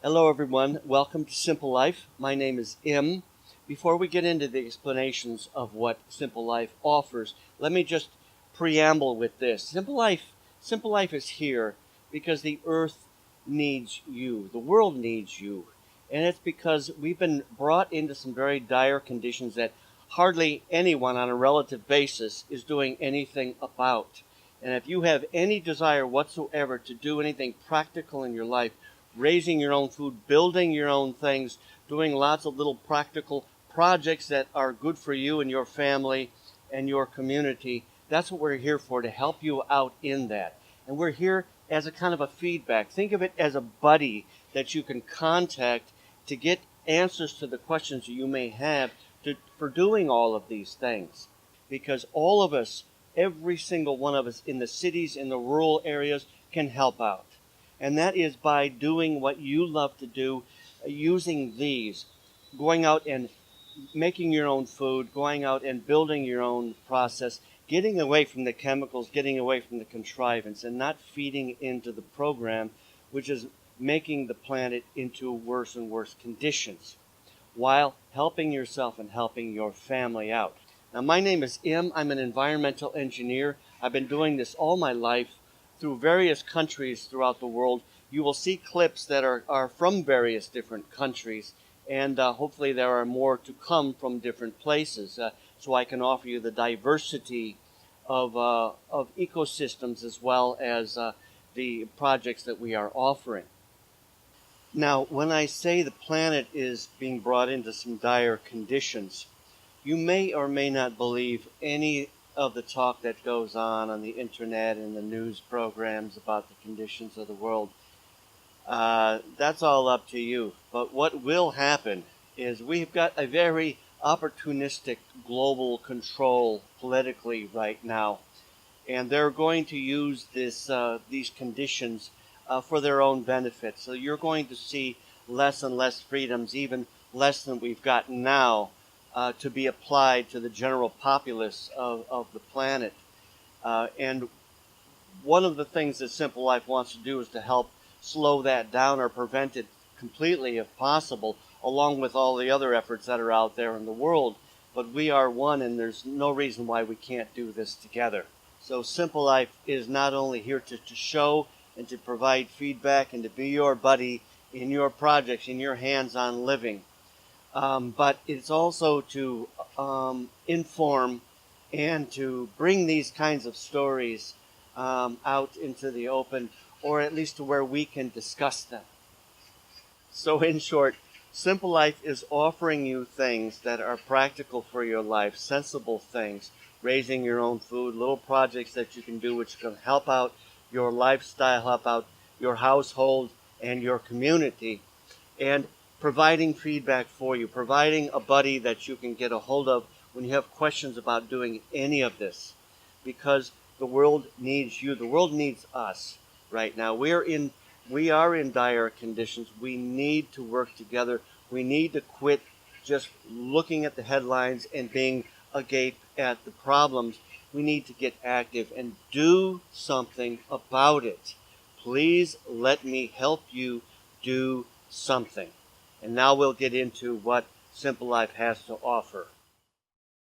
Hello everyone, welcome to SimPLife. My name is Im. Before we get into the explanations of what SimPLife offers, let me just preamble with this. SimPLife is here because the earth needs you, the world needs you. And it's because we've been brought into some very dire conditions that hardly anyone on a relative basis is doing anything about. And if you have any desire whatsoever to do anything practical in your life, raising your own food, building your own things, doing lots of little practical projects that are good for you and your family and your community. That's what we're here for, to help you out in that. And we're here as a kind of a feedback. Think of it as a buddy that you can contact to get answers to the questions you may have for doing all of these things. Because all of us, every single one of us in the cities, in the rural areas, can help out. And that is by doing what you love to do, using these, going out and making your own food, going out and building your own process, getting away from the chemicals, getting away from the contrivance, and not feeding into the program, which is making the planet into worse and worse conditions, while helping yourself and helping your family out. Now, my name is Im. I'm an environmental engineer. I've been doing this all my life through various countries throughout the world. You will see clips that are from various different countries, and hopefully there are more to come from different places, so I can offer you the diversity of ecosystems as well as the projects that we are offering. Now, when I say the planet is being brought into some dire conditions, you may or may not believe any of the talk that goes on the internet and the news programs about the conditions of the world. That's all up to you. But what will happen is we've got a very opportunistic global control politically right now. And they're going to use these conditions for their own benefit. So you're going to see less and less freedoms, even less than we've got now, to be applied to the general populace of the planet. And one of the things that SimPLife wants to do is to help slow that down or prevent it completely if possible, along with all the other efforts that are out there in the world. But we are one, and there's no reason why we can't do this together. So SimPLife is not only here to show and to provide feedback and to be your buddy in your projects, in your hands-on living, but it's also to inform and to bring these kinds of stories out into the open, or at least to where we can discuss them. So in short, SimPLife is offering you things that are practical for your life, sensible things, raising your own food, little projects that you can do which can help out your lifestyle, help out your household and your community, and providing feedback for you, providing a buddy that you can get a hold of when you have questions about doing any of this. Because the world needs you. The world needs us right now. We are in dire conditions. We need to work together. We need to quit just looking at the headlines and being agape at the problems. We need to get active and do something about it. Please let me help you do something. And now we'll get into what SimPLife has to offer.